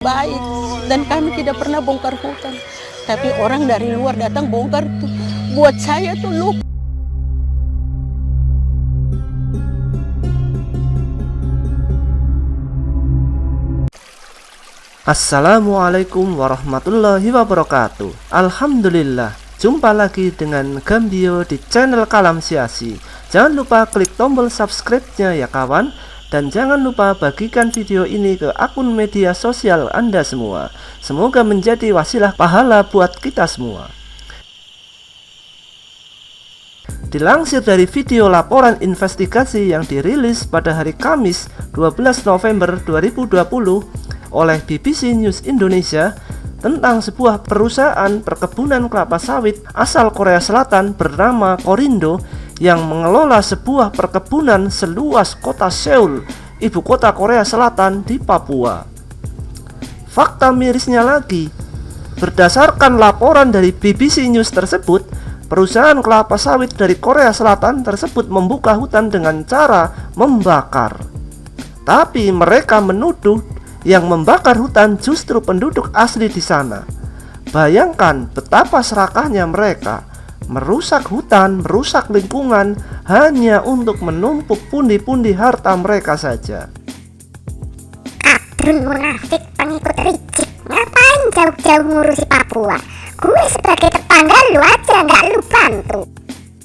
baik dan kami tidak pernah bongkar hutan, tapi orang dari luar datang bongkar tuh buat saya tuh lupa. Assalamualaikum warahmatullahi wabarakatuh. Alhamdulillah, jumpa lagi dengan Gambio di channel Kalam Siasi. Jangan lupa klik tombol subscribe-nya ya kawan. Dan jangan lupa bagikan video ini ke akun media sosial Anda semua. Semoga menjadi wasilah pahala buat kita semua. Dilansir dari video laporan investigasi yang dirilis pada hari Kamis 12 November 2020 oleh BBC News Indonesia tentang sebuah perusahaan perkebunan kelapa sawit asal Korea Selatan bernama Korindo yang mengelola sebuah perkebunan seluas kota Seoul, ibu kota Korea Selatan di Papua. Fakta mirisnya lagi, berdasarkan laporan dari BBC News tersebut, perusahaan kelapa sawit dari Korea Selatan tersebut membuka hutan dengan cara membakar. Tapi mereka menuduh yang membakar hutan justru penduduk asli di sana. Bayangkan betapa serakahnya mereka, merusak hutan, merusak lingkungan hanya untuk menumpuk pundi-pundi harta mereka saja. Kadrun munafik pengikut Rizik, ngapain jauh-jauh ngurusi Papua? Gue sebagai tetangga lu aja nggak lu bantu.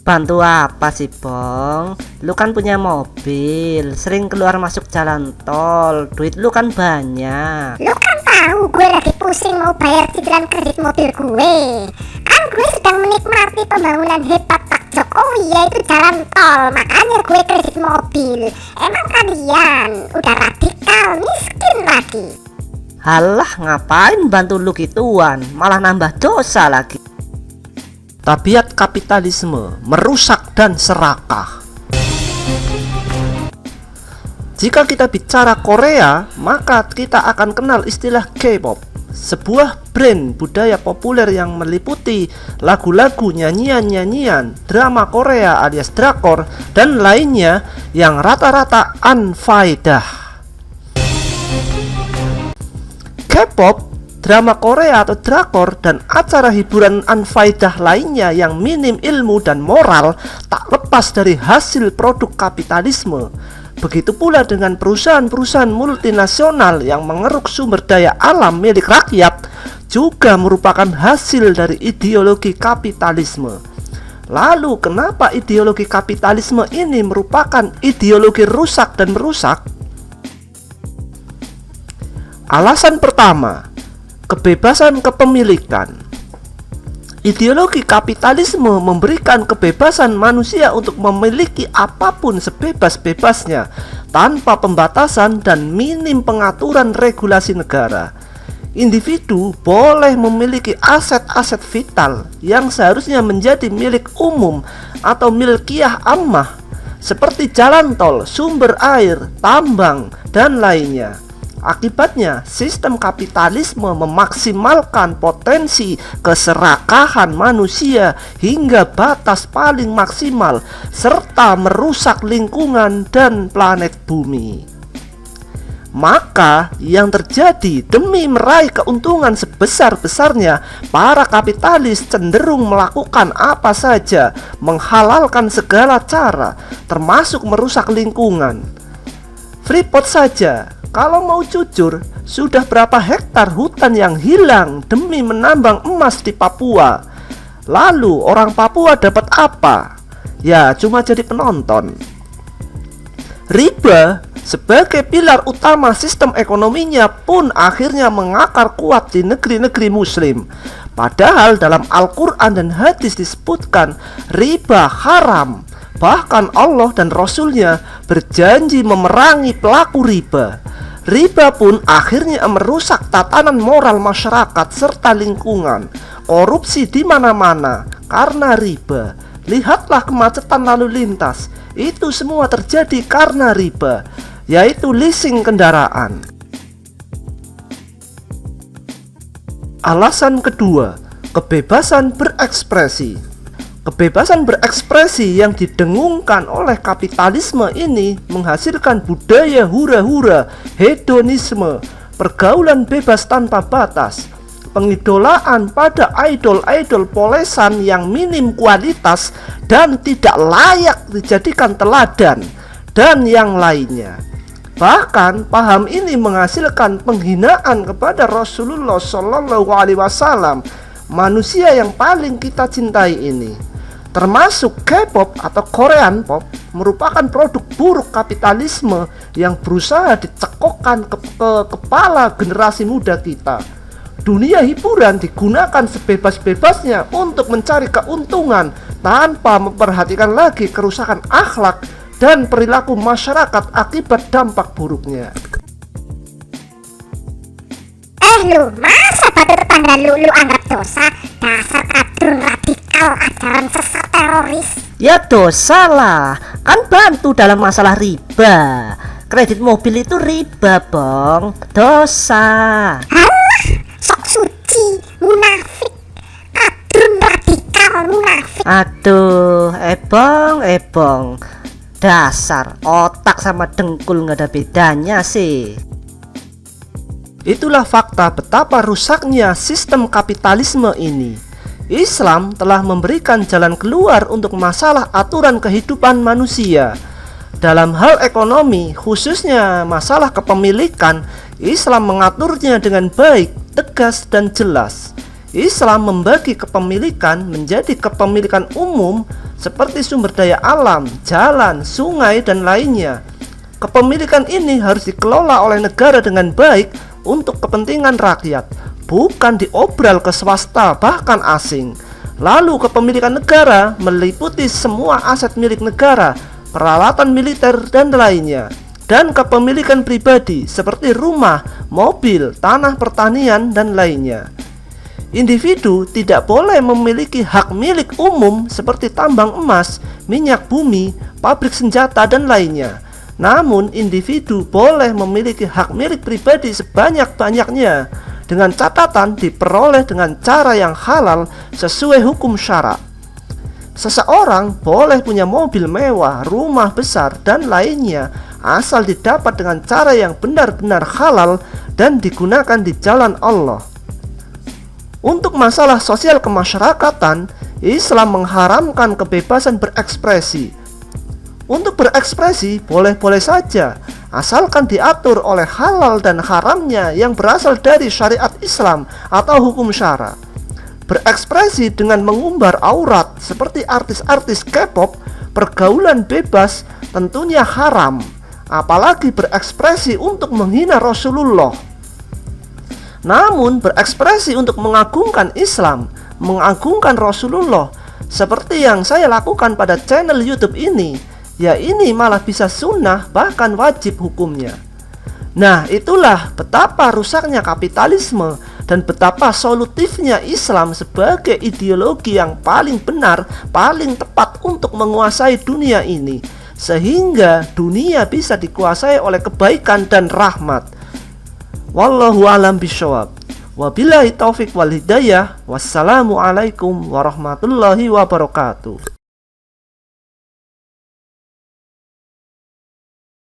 Bantu apa sih Bong? Lu kan punya mobil, sering keluar masuk jalan tol, duit lu kan banyak. Lu kan tahu gue lagi pusing mau bayar cicilan kredit mobil gue. Kan gue sedang menikmati pembangunan hebat Pak Jokowi, yaitu jalan tol. Makanya gue kredit mobil. Emang kalian udah radikal miskin lagi? Halah, ngapain bantu lu gituan, malah nambah dosa lagi. Tabiat kapitalisme merusak dan serakah. Jika kita bicara Korea, maka kita akan kenal istilah K-pop, sebuah brand budaya populer yang meliputi lagu-lagu, nyanyian-nyanyian, drama Korea alias drakor, dan lainnya yang rata-rata unfaedah. K-pop, drama Korea atau drakor, dan acara hiburan unfaedah lainnya yang minim ilmu dan moral tak lepas dari hasil produk kapitalisme. Begitu pula dengan perusahaan-perusahaan multinasional yang mengeruk sumber daya alam milik rakyat juga merupakan hasil dari ideologi kapitalisme. Lalu kenapa ideologi kapitalisme ini merupakan ideologi rusak dan merusak? Alasan pertama, kebebasan kepemilikan. Ideologi kapitalisme memberikan kebebasan manusia untuk memiliki apapun sebebas-bebasnya tanpa pembatasan dan minim pengaturan regulasi negara. Individu boleh memiliki aset-aset vital yang seharusnya menjadi milik umum atau milkiyah ammah seperti jalan tol, sumber air, tambang, dan lainnya. Akibatnya, sistem kapitalisme memaksimalkan potensi keserakahan manusia hingga batas paling maksimal, serta merusak lingkungan dan planet bumi. Maka, yang terjadi demi meraih keuntungan sebesar-besarnya, para kapitalis cenderung melakukan apa saja, menghalalkan segala cara, termasuk merusak lingkungan. Freeport saja, kalau mau jujur, sudah berapa hektar hutan yang hilang demi menambang emas di Papua. Lalu orang Papua dapat apa? Ya, cuma jadi penonton. Riba sebagai pilar utama sistem ekonominya pun akhirnya mengakar kuat di negeri-negeri muslim. Padahal dalam Al-Quran dan hadis disebutkan riba haram. Bahkan Allah dan Rasulnya berjanji memerangi pelaku riba. Riba pun akhirnya merusak tatanan moral masyarakat serta lingkungan. Korupsi di mana-mana karena riba. Lihatlah kemacetan lalu lintas. Itu semua terjadi karena riba, yaitu leasing kendaraan. Alasan kedua, kebebasan berekspresi. Kebebasan berekspresi yang didengungkan oleh kapitalisme ini menghasilkan budaya hura-hura, hedonisme, pergaulan bebas tanpa batas, pengidolaan pada idol-idol polesan yang minim kualitas dan tidak layak dijadikan teladan, dan yang lainnya. Bahkan paham ini menghasilkan penghinaan kepada Rasulullah Shallallahu Alaihi Wasallam, manusia yang paling kita cintai ini. Termasuk K-pop atau Korean pop merupakan produk buruk kapitalisme yang berusaha dicekokkan ke kepala generasi muda kita. Dunia hiburan digunakan sebebas-bebasnya untuk mencari keuntungan tanpa memperhatikan lagi kerusakan akhlak dan perilaku masyarakat akibat dampak buruknya. Lu, masa batu tetangga lu anggap dosa? Dasar kadrun radikal ajaran sesat teroris. Ya dosa lah, kan bantu dalam masalah riba. Kredit mobil itu riba, Bong. Dosa. Alah, sok suci, munafik, kadrun radikal, munafik. Aduh, ebong. Dasar otak sama dengkul nggak ada bedanya sih. Itulah fakta betapa rusaknya sistem kapitalisme ini. Islam telah memberikan jalan keluar untuk masalah aturan kehidupan manusia. Dalam hal ekonomi, khususnya masalah kepemilikan, Islam mengaturnya dengan baik, tegas, dan jelas. Islam membagi kepemilikan menjadi kepemilikan umum seperti sumber daya alam, jalan, sungai, dan lainnya. Kepemilikan ini harus dikelola oleh negara dengan baik untuk kepentingan rakyat, bukan diobral ke swasta bahkan asing. Lalu kepemilikan negara meliputi semua aset milik negara, peralatan militer, dan lainnya. Dan kepemilikan pribadi seperti rumah, mobil, tanah pertanian, dan lainnya. Individu tidak boleh memiliki hak milik umum seperti tambang emas, minyak bumi, pabrik senjata, dan lainnya. Namun individu boleh memiliki hak milik pribadi sebanyak-banyaknya, dengan catatan diperoleh dengan cara yang halal sesuai hukum syara. Seseorang boleh punya mobil mewah, rumah besar, dan lainnya asal didapat dengan cara yang benar-benar halal dan digunakan di jalan Allah. Untuk masalah sosial kemasyarakatan, Islam mengharamkan kebebasan berekspresi. Untuk berekspresi boleh-boleh saja, asalkan diatur oleh halal dan haramnya yang berasal dari syariat Islam atau hukum syara. Berekspresi dengan mengumbar aurat seperti artis-artis K-pop, pergaulan bebas tentunya haram, apalagi berekspresi untuk menghina Rasulullah. Namun berekspresi untuk mengagungkan Islam, mengagungkan Rasulullah, seperti yang saya lakukan pada channel YouTube ini, ya ini malah bisa sunnah bahkan wajib hukumnya. Nah, itulah betapa rusaknya kapitalisme dan betapa solutifnya Islam sebagai ideologi yang paling benar, paling tepat untuk menguasai dunia ini, sehingga dunia bisa dikuasai oleh kebaikan dan rahmat. Wallahu a'lam bishawab. Wabillahi taufik wal hidayah. Wassalamualaikum warahmatullahi wabarakatuh.